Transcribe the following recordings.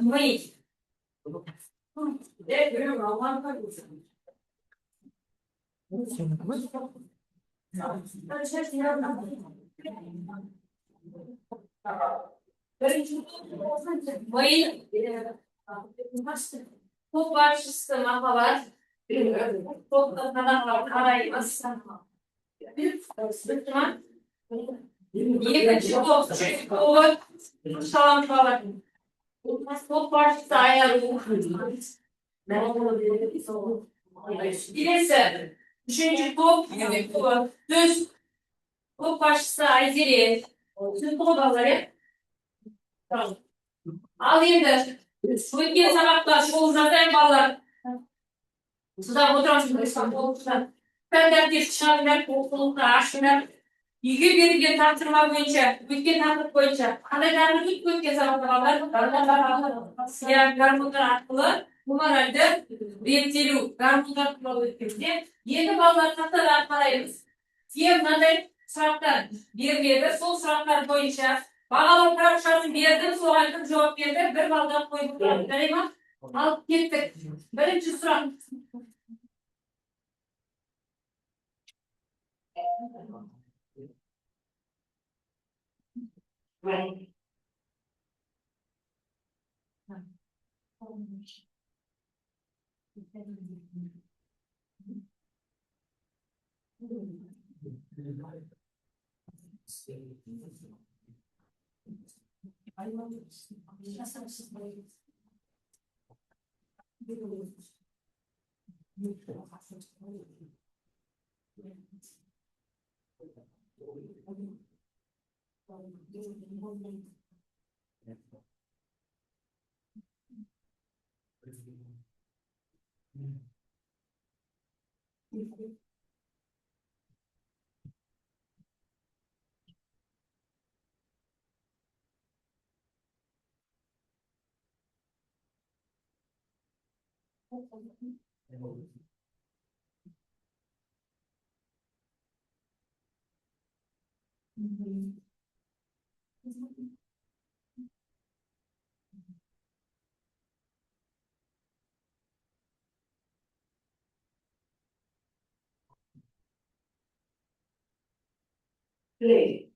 Mãe, é, eu não, Mãe, bu başlısı mahalar, bu kadar arayız. Lütfen, yıkıcı bu şalan falan. Bu başlısı ayarlı. Birisi, üçüncü top, düz, bu başlısı Ayzeri, tüm kodaları. Al yedir. Bugün sabahta şu uzatayım ballar. Suda oturasın, İstanbul'da. Ben de bir şahane toplulukta aşkına bir tartışma boyunca, ülke tanık boyunca, anadarlı ilk ülke zamanlar, siyah garmutlar akıllı, numaraydı, riyetçili garmutlar kulalı ülkesi, yeni ballar tatlı artmalıyız. Diğer sıratlar, bir sol sıratlar boyunca, bağlı karşılaşın bir yerden sonra cevap verdi, bir baldan koyup vereyim. Alıp gittik. Birinci sıra. Right. Play.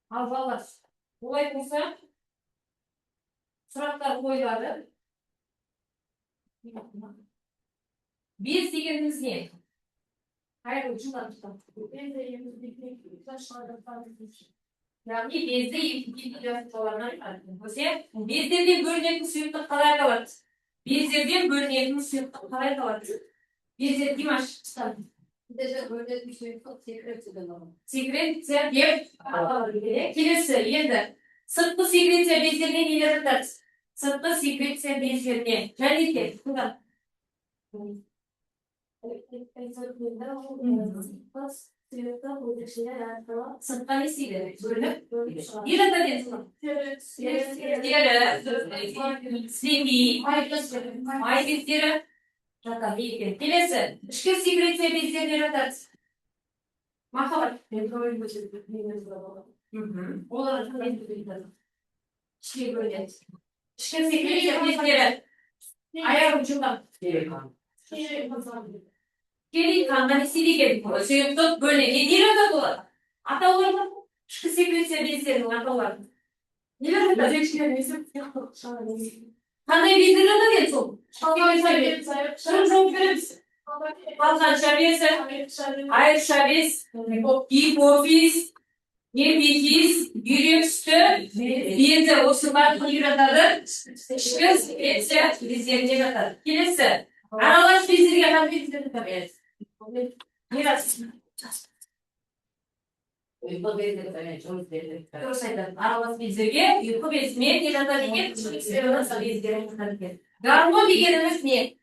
Al valla. Olay olsa sıratlar koyuları. Bir sigarınız ne? Hayır ucundan tutalım. Ben de yemiz bir taşlarda falan. Yani bizde ilk olanlar var. Mesela bizde bölgenin suyunda karar da var. Bizde bölgenin suyunda karar da var. Bizde Dimaş tutalım. Déjà böyle bir şey çok sekret edelim. Sigret diye kilise yedi. Sırtlı sigret bizde ilerler. Sırtlı sigret bizde. Kendisi. Sırtlı sigret. Yine de dedim. Diğer Slingi. Ay diğer. Rata bir kilise. İşte sigret bizde ilerler. Mahal. Olarak ben de bilirim. Şey böyle. İşte sigret bizde. Ayar ucundan. Geri kandan istediği gibi bu. Suyumda böyle yediğine de dolar. Ata olur mu? Şu sekret seviyesi atalar. Neler de şeyler neyse. Qanday bezdiriladi deb so'm. Shuni javob beramiz. Balqan shavesi, ayr shaves, gipofiz, yepifiz, yurak suti, bezi o'sma hujayralar, ishqi sekretsiyya bezlariga yotadi. Kelasi, aralash bezlarga qanday bezlar beramiz? Uyku bezleri böyle çok bezleri. To'g'ri aytadi. Aralash bezlarga uyqu bezi men yotadigan bezlarga. Garmon deganimiz ne?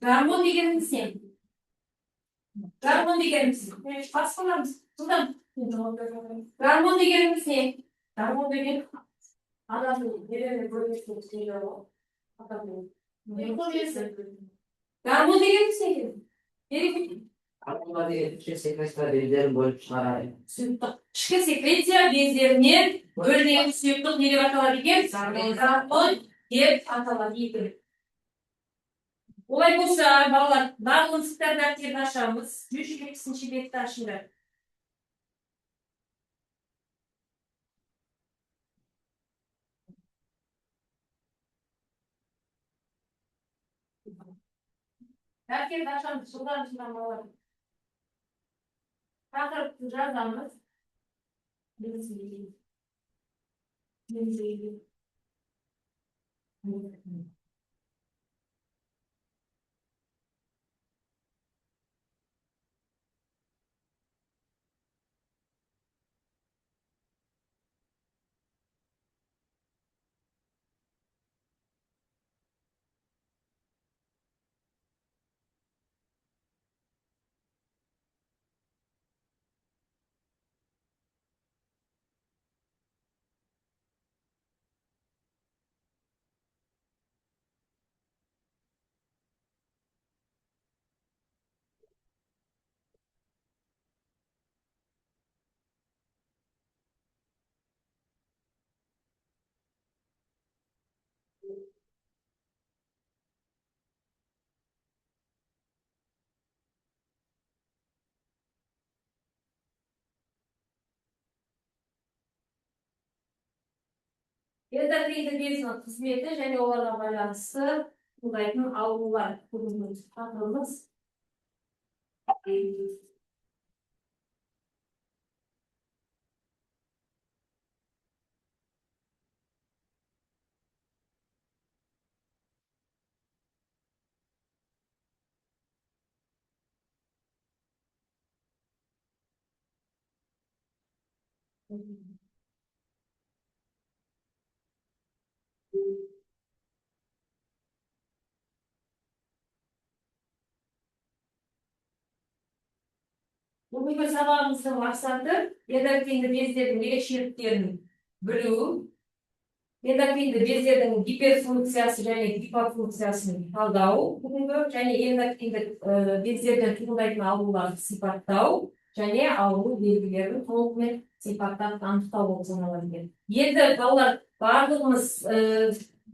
Garmon deganimiz ne? Garmon deganimiz ne? Pas qilamiz. Shundan. Garmon deganimiz ne? Garmon degan adamning belini bo'lishni istaydi. Garmon deganimiz ne? Aklıma bir şey sekreter bezlerin böyle çıkarayım. Suyuqlik. Ishqi sekretsiya bezlarini bo'lgan suyuqlik nega ataladigan? Garmon deb ataladi. Olay bo'lsa, bolalar, ba'zi standartga tashlaymiz. 102-betda ashula. Darga tashlaymiz, shundan bolalar. Chaqirib yozamiz. Endokrin bezning xizmati және ularga байланысты tuğlaytın alular kurumumuz, tanrımız. Bugünkü sabahımızın maksadı endokrin bezlerin erişikliklerini bilүү, endokrin bezlerin hiperfunksiyası және hipofunksиясын талдау, бүгінгі және endokrin бездерден туындайтын ауруларды сипаттау және ауру белгілерін толығымен сипаттап анықтау болып саналады. Енді балалар барлығымыз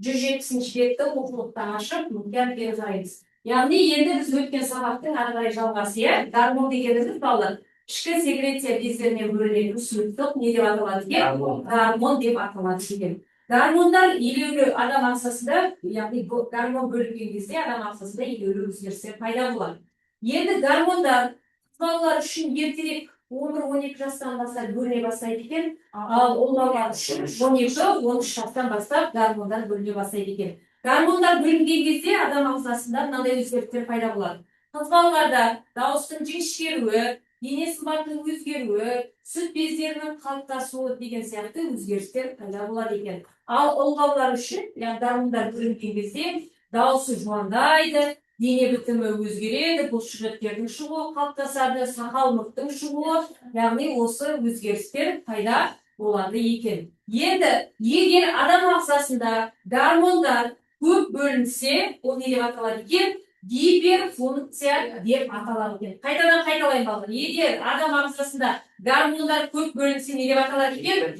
170-бетті оқулықтан ашып, мұқият беріп қараймыз. Яғни енді біз өткен сабақтың ары қарай жалғасы, гормон дегеніміз балалар ішкі секреция бездеріне бөлінетін сұйықтық не деп аталады екен? Гормон деп аталады екен. Гормондар елеулі адам ағзасында, яғни гормон бөлінген кезде адам ағзасында елеулі өзгерістер пайда болады. Енді гормондар балалар үшін ертерек 11-12 жастан бастап бөліне бастайды екен, ал ол балалар үшін 12-13 жастан бастап гормондар бөліне бастайды екен. Гормондар бөлінген кезде адам ағзасында мынандай өзгерістер пайда болады. Қыз балаларда дауыстың жіңішкеруі, дене сымбатының өзгеруі, сүт бездерінің қалыптасуы деген сияқты өзгерістер пайда болады екен. Ал ұл балалар үшін, гормондар бөлінген кезде дауысы жуандайды, дене бітімі өзгереді, бұлшықеттердің шығуы қалыптасады, сақал мұрттың шығуы, яғни осы өзгерістер пайда болады екен. Енді егер адам ағзасында гормондар көп бөлінсе, ол не деп аталады екен? Гиперфункция деп аталады екен. Қайтадан қайталайын балалар. Егер адам ағзасында гормондар көп бөлінсе, не деп аталады екен?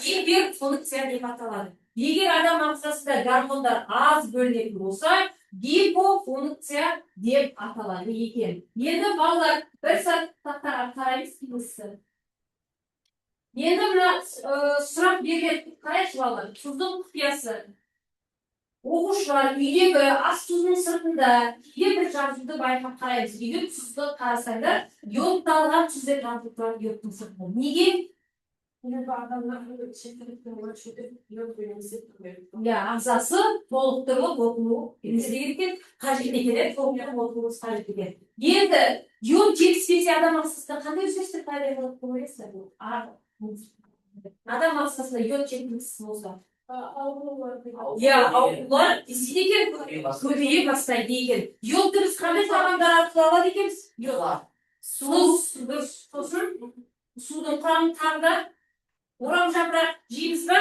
Гиперфункция деп аталады. Егер адам ағзасында гормондар аз бөлінетін болса, гипофункция деп аталады екен. Енді балалар бір саттақтарға қараймыз кейінісі. Енді мына сұрақ берген қарайшы балалар. Тұздың құпиясы. Оқушылар үйдегі ас тұзының сыртында кейде бір жазуды байқап қараймыз. Үйде тұзды қарасаңдар, йодталған тұз деп жазылып тұрады йодтың сыртында. Неге? Ағзасы толықтырылып оқылу екен, қажет екен, толықтырылып оқылуы қажет екен. Енді йод жетіспесе адам ағзасында қандай өзгерістер пайда болады деп ойлайсыздар? Адам ағзасында йод жетіспейтін болса, аурулар көбейе бастайды екен. Йодты біз қандай тағамдар арқылы алады екенбіз? Сосын судың құрамын тағда орам жапырақ жейміз ба?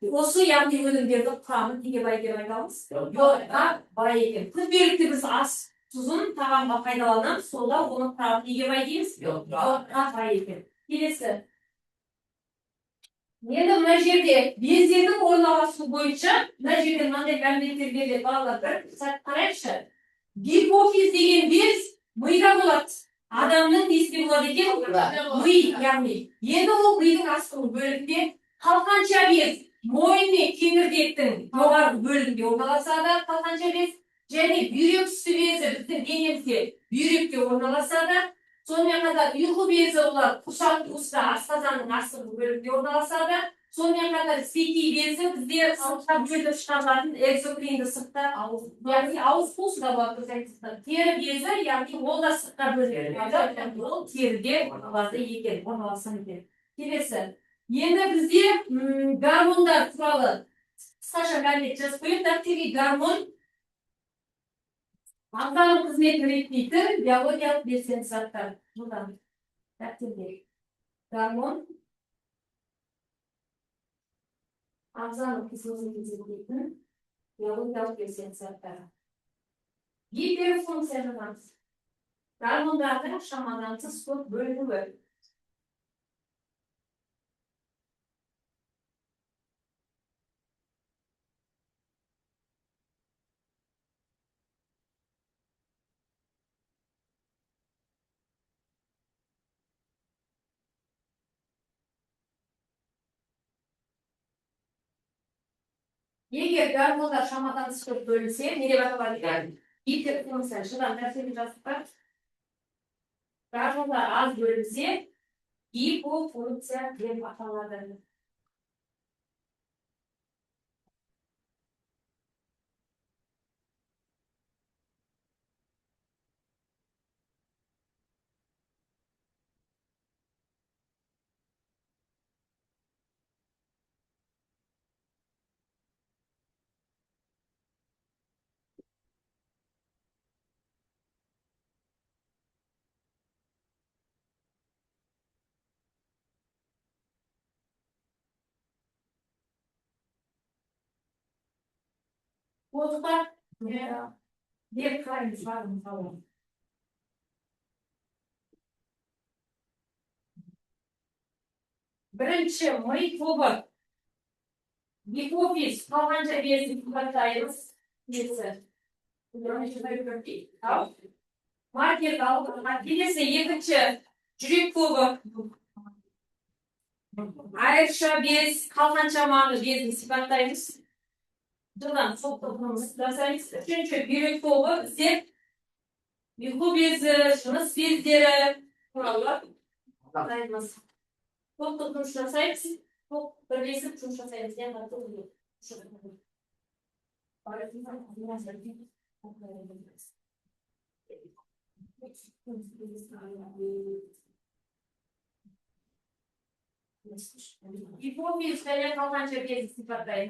Осы яғни өнімдердің құрамын неге бай деп айтамыз? Йодқа бай екен. Күнделікті біз ас тұзын тағамға пайдаланамыз, сонда оның құрамы неге бай дейміз? Йодқа бай екен. Келесі. Енді мына жерде бездердің орналасуы бойынша, мына жерде мынандай мәліметтер беріледі, балалар бір сәт қарайықшы. Гипофиз деген без мида болады. Адамның несінде болады екен? Ми, яғни. Енді ол мидың астыңғы бөлігінде қалқанша без, мойын мен кеңірдектің жоғарғы бөлігінде орналасады қалқанша без, және бүйрек үсті безі біздің денемізде бүйректе орналасады. Сонымен қатар ұйқы безі олар құшақ уста асқазанның астыңғы бөлігінде орналасады. Сонымен қатар сети безі бізде сыртқа бөлініп шығарылатын экзокринді сыртта яғни ауыз қуысында болады. Тері безі, яғни ол да сыртқа бөлінеді. Ол теріде орналасады екен, орналасқан екен. Келесі. Енді бізде гормондар туралы қысқаша мәлімет жазып қояйық. Дәптерге гормон ағзаның қызметін реттейтін биологиялық белсенді заттар. Жылдан дәптерге. Гормон ағзаның қызметін реттейтін биологиялық белсенді заттар. Гиперфункция жазамыз. Гормондардың шамадан тыс көп бөлінуі. Егер гормондар шамадан тыс көп бөлінсе, не деп аталады екен? Гиперфункция. Жылдан дәптерге жазып бар. Гормондар аз бөлінсе, гипофункция деп аталады. Қолдықтар деп қараймыз бар мысалы. Бірінші ми тобы. Гипофиз қалғанша безді сипаттаймыз. Маркер алып, келесі екінші жүрек тобы. Айрықша без, қалғанша маңы безді сипаттаймыз. Жылдан сол тобымыз жасаймыз. Үшінші бүйрек тобы бізде ұйқы безі, жыныс бездері туралы айтамыз. Сол тобын жасаймыз. Сол бірлесіп жұмыс жасаймыз. Гипофиз және қалғанша безді сипаттаймыз.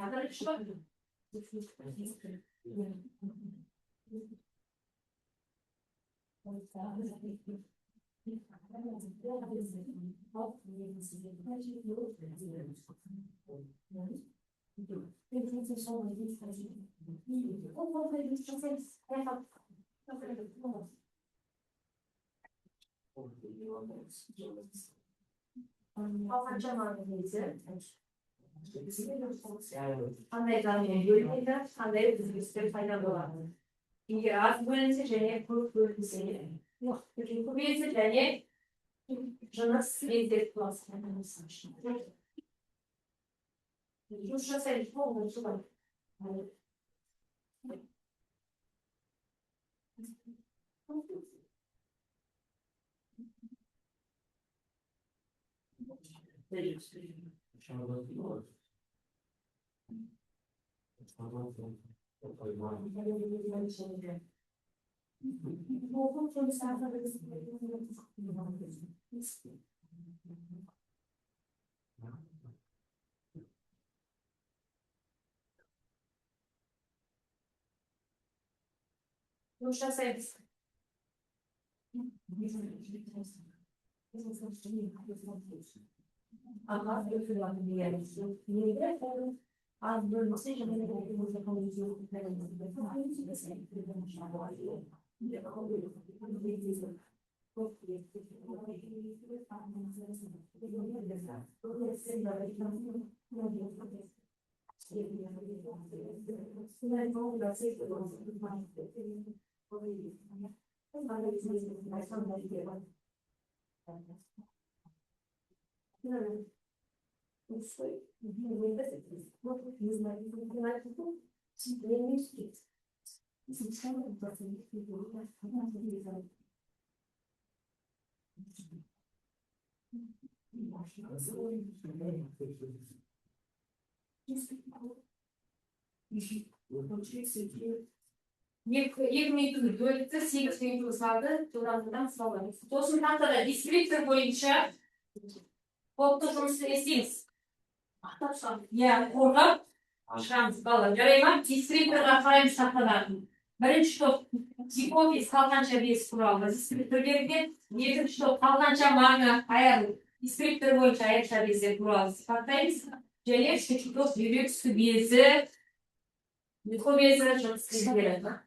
Қандай дамымен бөлінеді, қандай өзгерістер пайда болады. Егер аз бөлінсе және көп бөлінсе, ұйқы безі және жыныс бездер туралы жұмыс жасайды. Екі минут бөлікті 8 минут салды, жылдамдыдан саламыз. Сосын тақтада дискриптор бойынша кодты жұмысты істейміз. Иә, қорғап шығамыз балалар. Жарай ма? Дискрипторға қараймыз тақтадан. Бірінші топ гипофиз қалғанша бес құралды. Дискриптор берген, екінші топ қалғанша маңы аярлы. Дискриптор бойынша аяқша безі құралды сипаттаймыз. Және үшінші топ бүйрек үсті безі, ұйқы безі жұмыс істейді.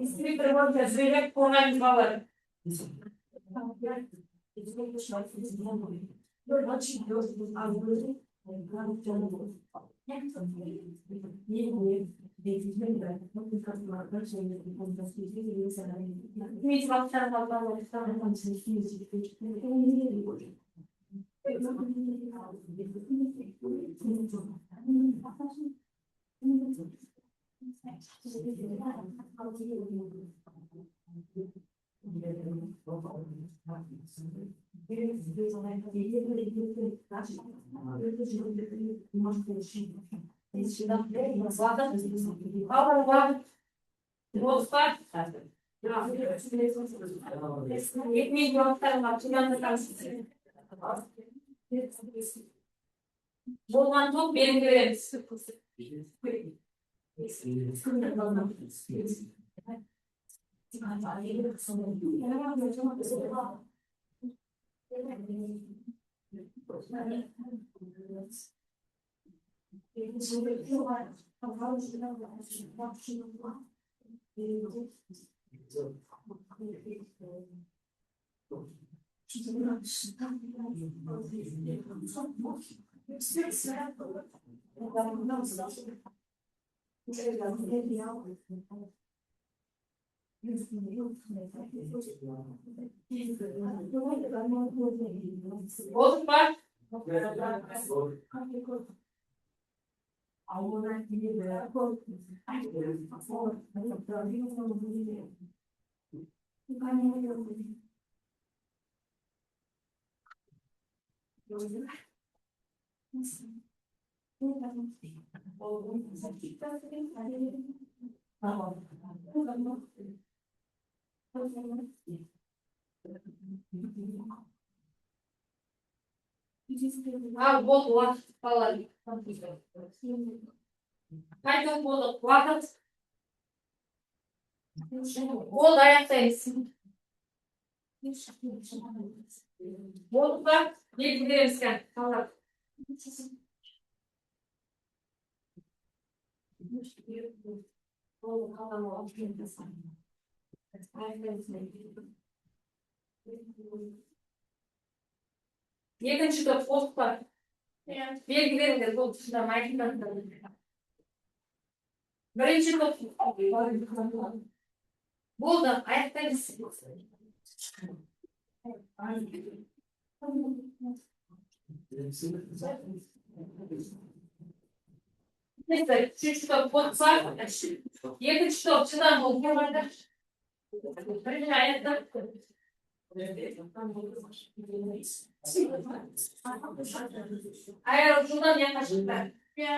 Дискриптор бойынша сөйлеп қойғанымыз балалар. Болған топ белгі береміз. Bozuk var. Al bol vakit falan. Kaç bol vakit. Bol ayaktayız. Bol var. Bir gideriz sen. Tamam. Yakın çıkıp post var. Bir gidelim bu dışında marketten. Birinci top. Buldum. Ayaktayız. Neyse, üçüncü top post var. Yakın topçudan bu. Birinci ayakta. Eğer ucundan yaklaşırlar. Bir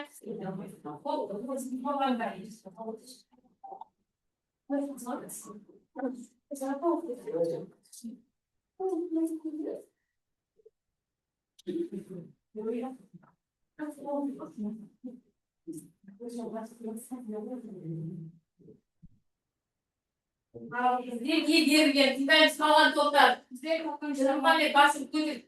ben falan toplar. Bize bakınca ben basıp duydum.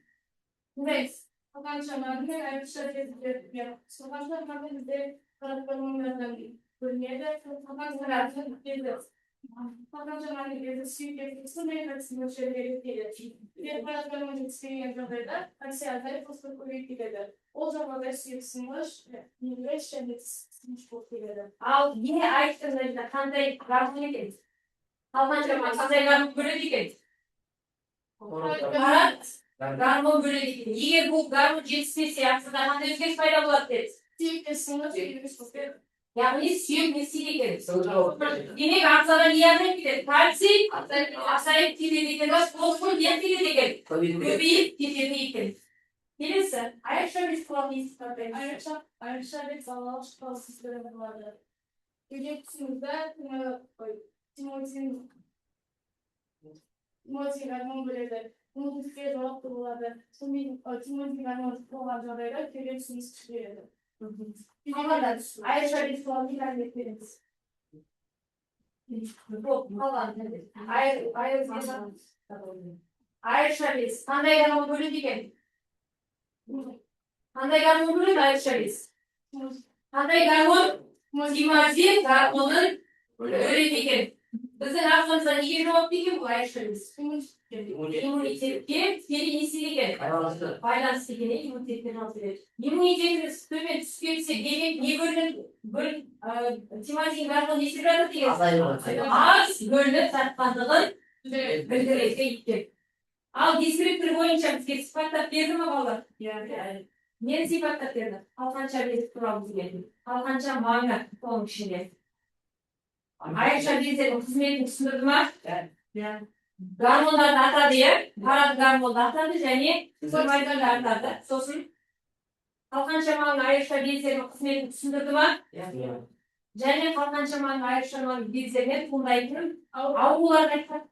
Neyse. Fakat çamarında ayrı şarkı yapıyor. Sokakta bakın bize karakterlerden bölümde fakat herhalde bir fakat çamarında bir sürekli ne kadar şeyleri gelir. Bir karakterlerin experience'ları da aksiyonları fırsat eder. O zaman da sıyırsınmış ve şenlik eder. Al yine ayrıca kanday rahmet gelir. Almanca kanday rahmet böyle gelir. Garmon böyle değil. Егер бұл гармон жетіспесе ағзадан қандай өзгеріс пайда болады деді. Сүйек те сынып кетеді. Яғни сүйек не істейді екен? Демек ағзадан не азайып кетеді? Кальций азайып кетеді екен. Фосфор не кетеді екен? Көбейіп кетеді екен. Келесі. Айрықша бес құлақ естіп айрықша бес балалық шықпалы sistemi болады. Үйлетісімізді Тимофей гармон бөледі. Bunu Türkiye'ye cevap kuruladı. Tümün garmon olan жағдайда келесiniz çıkıyordu. Ama ayrıca bir soğan ilerletmeniz. Ayrıca biz. Qanday garmon bölündü ekan? Qanday garmon bölündü ayrıca biz? Qanday garmon? Timofiy garmonun bölündü ekan. Bizning aqlimizdan nega javob bergan bu ayrıca biz? İmmunitetke seri baylanışligini immunitetini alıyor. İmmunitetimiz tömen түсіп кетсе демек не бөлініп тимазин гармон не істеп жатыр деген аз бөлініп жатқандығын білдіреді екен. Ал дискриптор бойынша бізге сипаттап берді ме балалар? Нені сипаттап берді? Қалқанша безі туралы бізге. Қалқанша маңы соның ішінде. Айрықша бездің қызметін түсіндірді ма? Гармондарды атады ya, парад гармонды атады және сормайдарды атады. Сосын қалқаншаманың айрықша бездерінің қызметін түсіндірді ма? Және қалқаншаманың айрықшаманың бездерінен туындайтын ауруларды айтқан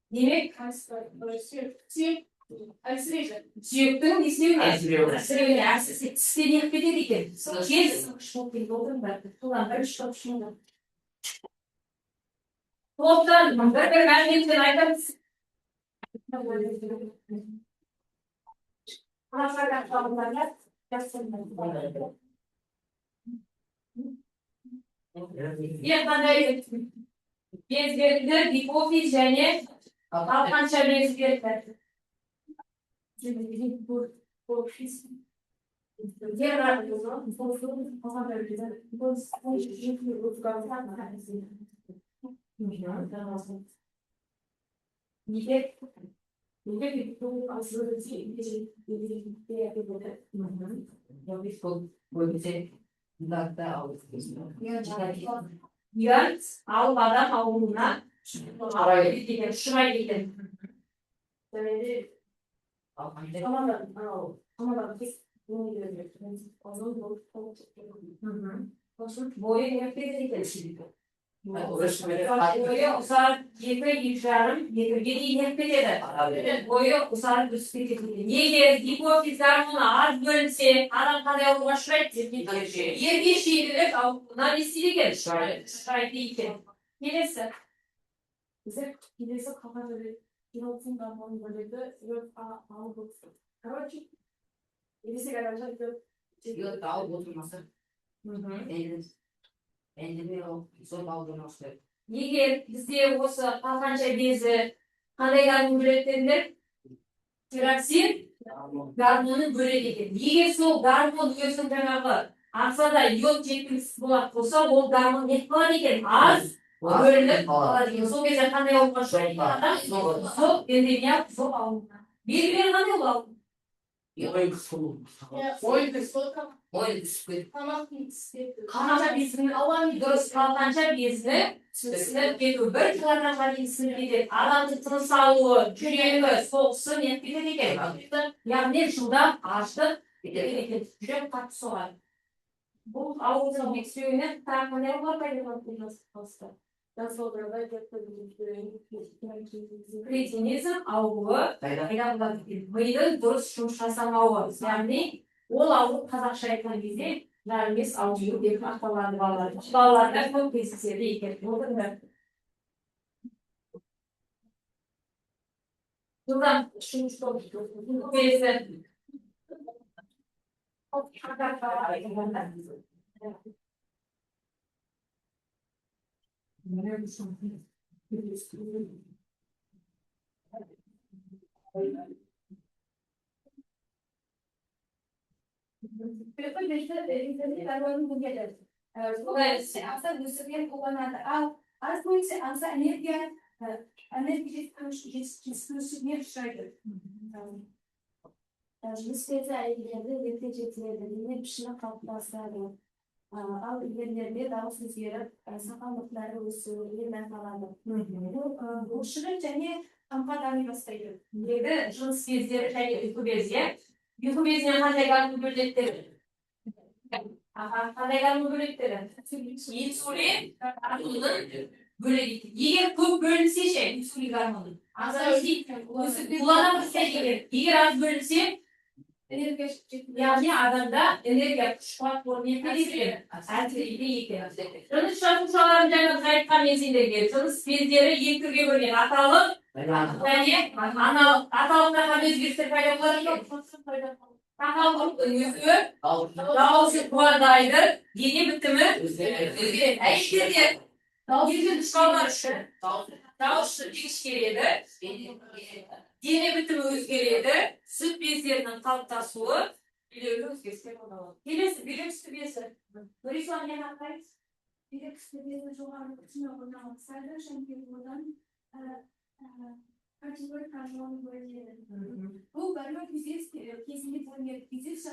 демек сүйектің әлсіреуіне әсіресе тістен еніп кетеді екен. Кез шоқпен болдыңдар. Солар бір шоқшыңдар. Топтан бір мәліметтен айтамыз. Ешқандай безгердер, гипофиз және қалқанша безгердер. Diğer arkadaşlar, sosyolojik falan öğretmen, bu sosyolojik uzmanlar tanesi. Niye? Niye bir bu aslında bir yapıda. Ya biz bu bize da aldık. Yarın Almanya'dan Avrupa'na şuraya gittim. Böyle ama biz bunu görüyoruz. Onun boyu nefret edildi. Boyu usar yedi yıkarım, yedi nefret eder. Boyu usar üstü edildi. Niye hipofizler buna az bölse, adam kadar ulaşmak için yer geçiyor, bunlar istediği gelir. Şahit değil ki. Gelirse. Bize kafa böyle Yolsun damlanın böyle de yok ağlı. Короче, birisi garajda diyor. Yok daha oturması. Elini o zor aldırması. Егер бізде осы қалқанша безі қандай гармон бөледі тироксин гармонын бөледі екен. Егер сол гармон өзінің жаңағы ағзада йод жеткіліксіз болатын болса, ол гармон не қылады екен? Az бөлініп қалады екен. Сол кезде қандай ауруға ұшырайды? Сол эндемия сол ауруына. Белгілері қандай ол ауру? Oyun kısmı. Oyun kısmı. Қалқанша безінің дұрыс қалқанша безі сіңіп кету 1 килограммға дейін сіңіп кетеді. Адамның тыныс алуы, жүрегі, соғысы нетіп кетеді екен. Яғни жылдам аштық жүрек қатты соғады. Бұл аурудың бекітуіне тағы қандай аурулар пайда болады? Кретинизм ауруы пайда болады екен. Мидың дұрыс жұмыс жасамауы. Яғни ол ауру қазақша айтқан кезде жарымес ауру деп аталады балалар. Балаларда көп кездеседі екен. Buradan şunu birisi Al ilerlerinde daha süzülerek sakallıkları usulüyle kalады. Bu şırın және қамқа дами бастайды. Егі жыныс бездері және ұйқы безі. Ұйқы безінен қандай гармон бөлінеді? Қандай гармон бөлінеді? Инсулин гармонын бөлінеді. Егер көп бөлінсе ше, инсулин гармонын. Егер аз бөлінсе, яғни адамда энергия күш-қуат орнын келеді. Әсірейді екен. Жыныс жасушаларын жаңағы айтқан мезгілдерге жыныс бездері екі түрге бөлінеді. Аталық және аналық. Аталықтарға өзгерістер пайда болады. Аталық өсуі, дауысы қуадайды, дене бітімі өзгереді. Әйелдерде дауысы үшін дауысы келеді. Дене бітімі өзгереді, сүт бездерінің қалыптасуы, үйлеулі өзгерістер болады. Келесі, бүйрек үсті безі. Нұрислам, не қайтайсыз? Бүйрек үсті безі жоғары күтімі орналасады, және одан категория қаржыланы бөлінеді. Бұл барлық күйзеліс кезінде бөлінеді. Күйзеліс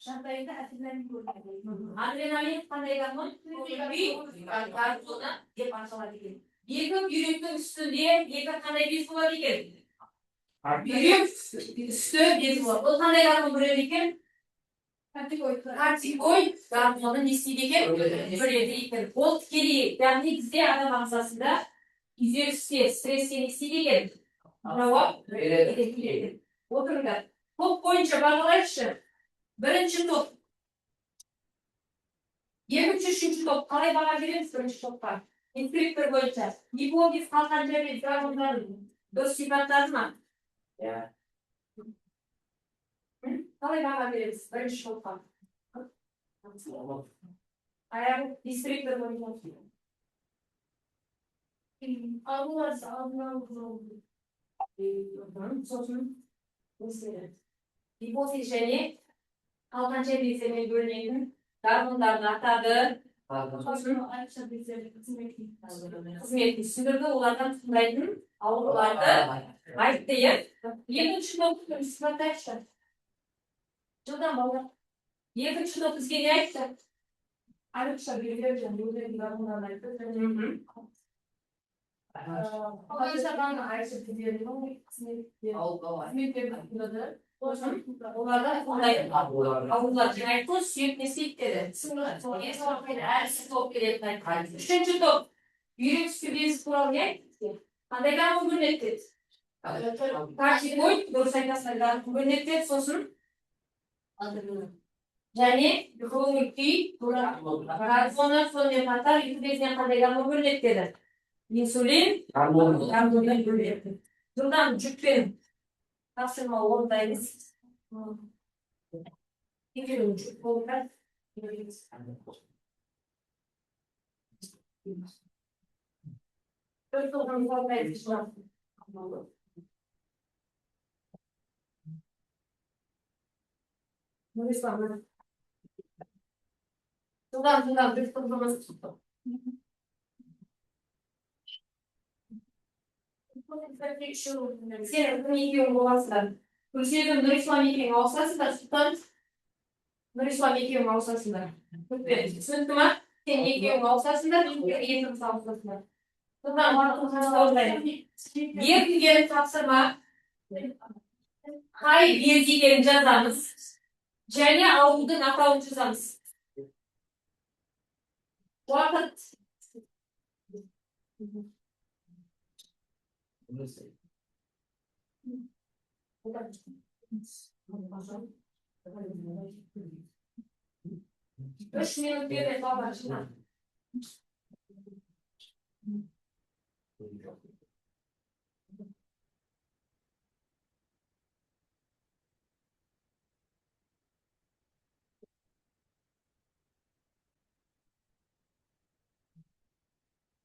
жағдайында адреналин бөлінеді. Адреналин қандай гармон? Гормоны деп аталады екен. Екі бүйректің үстінде екі қандай без болады екен? Бүйрек үсті без болады. Ол қандай гармон бөледі екен? Кортикоид гормоны не істейді екен? Бөледі екен. Ол тікелей, яғни бізде адам ағзасында күйзелісте, стресске не істейді екен? Жауап береді. Отырыңдар. Топ бойынша бағалайықшы. Бірінші топ. Екінші, үшінші топ. Қалай баға береміз бірінші топқа? Инспектор бойынша. Гипофиз қалқанша без гормондарын дұрыс сипаттады ма? Қалай баға береміз бірінші топқа? Аяғы инспектор бойынша. Алуларсы алдын алу. Сосын гипофиз және Almanca bilgisayarı bölümünün darmunlarını atadı. Ayrıca bizleri Hizmetli sınırda olardan tındaydım. Avlularda ayıttayım. Yedi uçunda okuyorum. Sınırda işte. Жылдан балдар. Екінші бізге не айтты? Ayrıca bizleri bizleri darmunlarla Ayrıca ben ayrıca bizleri Оларда тыңдайды. Ауылдар жаңағы сүйек несейттері. Әрсіз топ келетін айтқан. Үшінші топ. Үйреністі безі туралы не айтты? Қандай даму көрнектеді? Картибой, дұрыс айтасыңдар, көрнектеді сосын. Және хроник күй, сонымен қатар ұйқы безінен қандай даму көрнектеді? Инсулин, гормон бөлінеді. Жылдам жүкпен тапсырма орындаймыз. Екеуін жүк болуға. Төрт оған орындаймыз. Жылдам бір тұрғымыз тұтты. Сен күн екеуің боласыңдар. Күлсегім Нұрислам екеуің ауысасыңдар, Сұлтан Нұрислам екеуің ауысасыңдар. Түсінікті ма? Сен екеуің ауысасыңдар, екеуіңіз ауысасыңдар. Содан берілген тапсырма қай белгілерін жазамыз және ауылдың атауын жазамыз. Уақыт. Үш минут береді бабашына.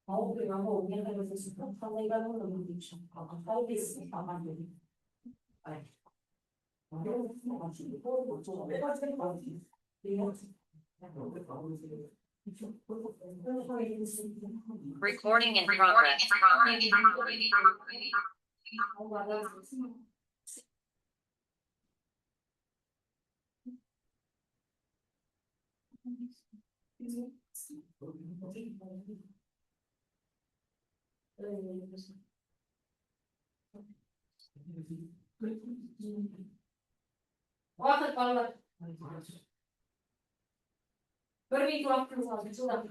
Ауылдың ауыл не қайғысың? Қалай баруын білмеймін. Қалай бесін қалған білмеймін. Recording in progress. Уақыт балалар. Бір минут уақытыңыз қалды. Жылдам.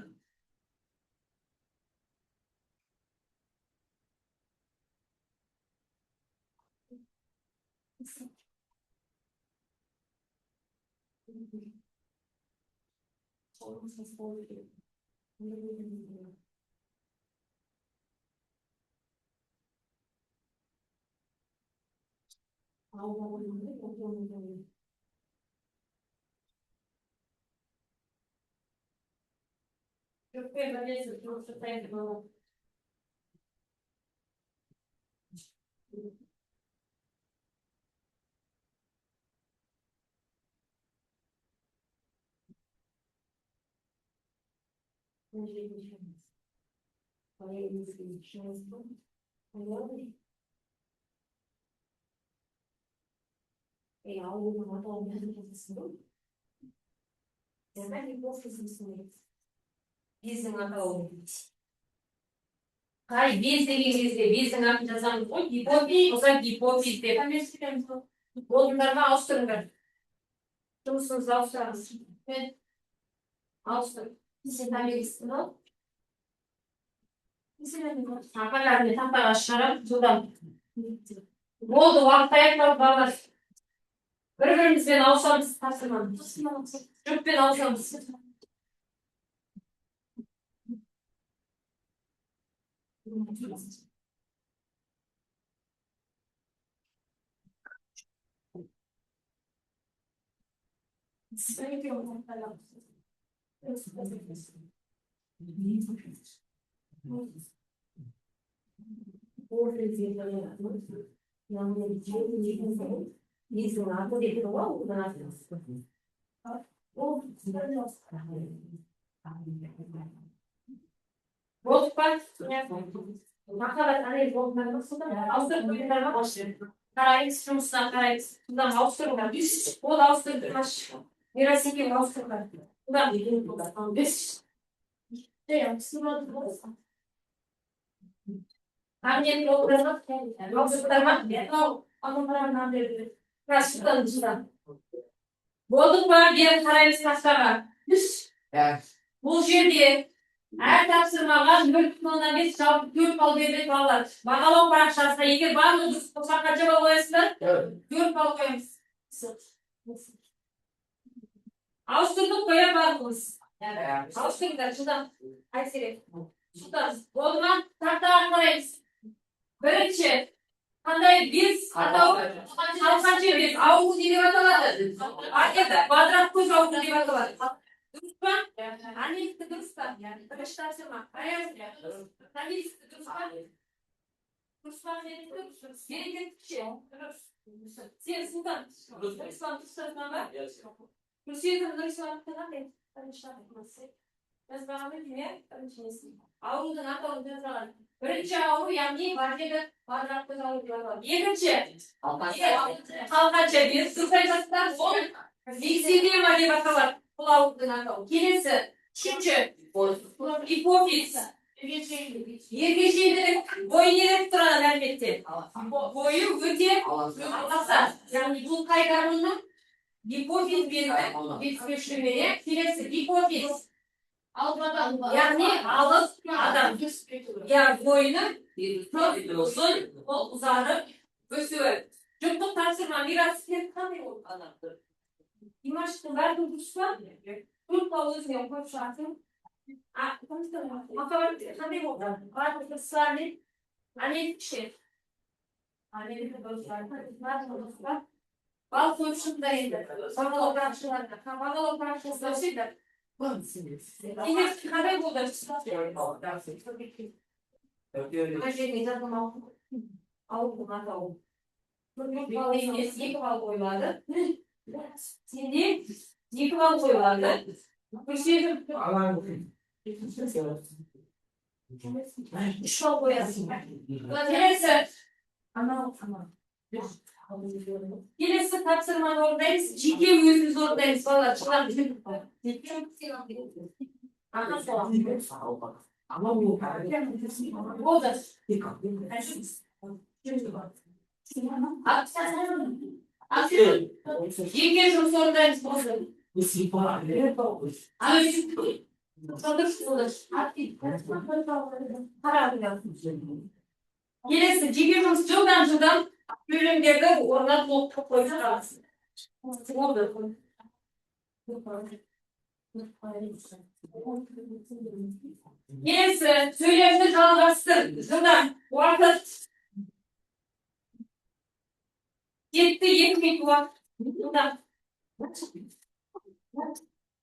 Жүкпен бірлесіп жұмыс жасайды балалар. Ауылдың атауын жазып ба? Бездің атауы. Қай без деген кезде бездің атын жазамыз ғой. Гипофиз, болса гипофиз деп. Орындарға ауыстырыңдар. Жұмысыңызды ауыстырамыз. Ауыстыр. Сен тәмелісің ол? Апалармен тапаға шығарып, жылдам. Болды, уақыт аяқталып балалар. Бір-бірімізбен ауысамыз, тапсырмамыз. Жүкпен ауысамыз. O söylüyoruz. Bozkurt, makalar hani bozkurt nasıl da Avusturya bölümlerine başlıyor. Karayüz, Ruslar, Karayüz, buradan Avusturya, düz, o da Avusturya, taş, neresi ki Avusturya, buradan bir buradan düz. Şey, sınırlı olsun. Hani yollarına, Avusturya, Anadolu'dan beri, Karşıdan dışından. Bozduk var, diğer Karayüz taşlar var. Düz, Ya. bu diye. Her tapsırmalar yurtluğuna bir çabuk Türk ol devlet bağlar. Bakalım bırakşarsa iyi var mı? Toprak kaçama boyasını Türk ol koyarız. Avusturduk koya bağlımız. Avusturduk şuradan. Ay seri. Şuradan. Boğduma tahta arkarayız. Böylece. Kanday biz. Halkancı biz. Avuz ili bataladı. Arkada. Badrak kuş avuz ili bataladı. Duruşma. Anne işte duruşma. Arkadaşlar hayır. Sen işte duruşma. Duruşma nerede duruşma? Gerekli şey. Sen sultan. Duruşma duruşma var. Duruşma duruşma falan değil. Biz bana bir dinle. Avruda ne yapalım diyorlar. Böylece avru yani bahçede badrakta avru. Yedinci. Halkaçı bir. Sırtayacaklar son. Diksildiğim hadi bakalım. Kilisi, Çinçe, İpofiz, Yergeçi'de boyu yere tuturan elbette. Boyu öte, yani bu kayganının İpofiz birine, İpofiz kilisi, İpofiz. Yani ağız adam. Ya boyunu çok uzun, o uzanıp, ösüyor. Çok tartışma, biraz kanıyor. İmaçlı ver duruşma. Grup havuzun yapmak şartım. Makalar hadi bu. Var bir saniye. Hani şey. Hani bir böyle var duruşma. Bal koşunda indi. Bana operasyonlarda. Bana operasyonlarda. Yine hadi bu da. Acele zaman. Al bunu al. Grup havuzun eski bal koyuyordu. Şimdi yıkılan koyuyorlardı. Bir şey şov boyasın. Neresi? Tamam. Neresi tapsırma zorundayız. Ciddi yüzü zorundayız. Valla çıkar. Ana soğan. Ama bu O da. Ciddi yüzü zorundayız. Gelesi cibimiz cıldan ürünlerde orada nokta koyacağız. Gelesi söylemde kalmasın. Cıldan. Bu arada yetti yetmek var. Cıldan.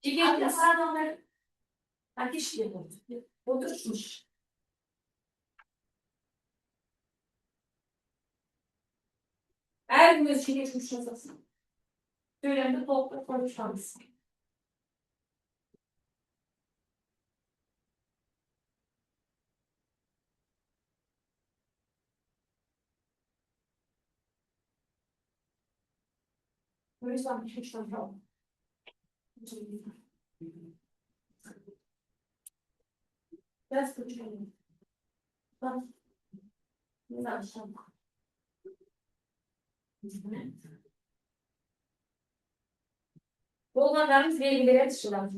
Cibimiz. Ateş yapıyor. Oturmuş. Her gün özgür geçmiş yazasın. Söylemde topla konuşmamız. O yüzden bir şey söylüyorum. Biraz kötüyüm. Bak. Güzel bir şey. Bulmalarımız bilgilere dışılar.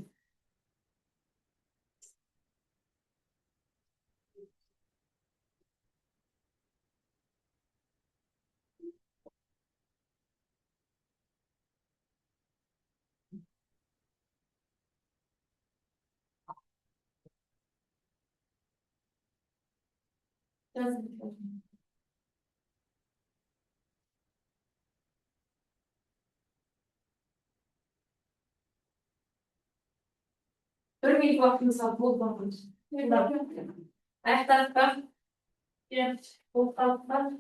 Biraz Örneğin vaktimiz var, bol vaktimiz. Her tarafta bir bol tarafta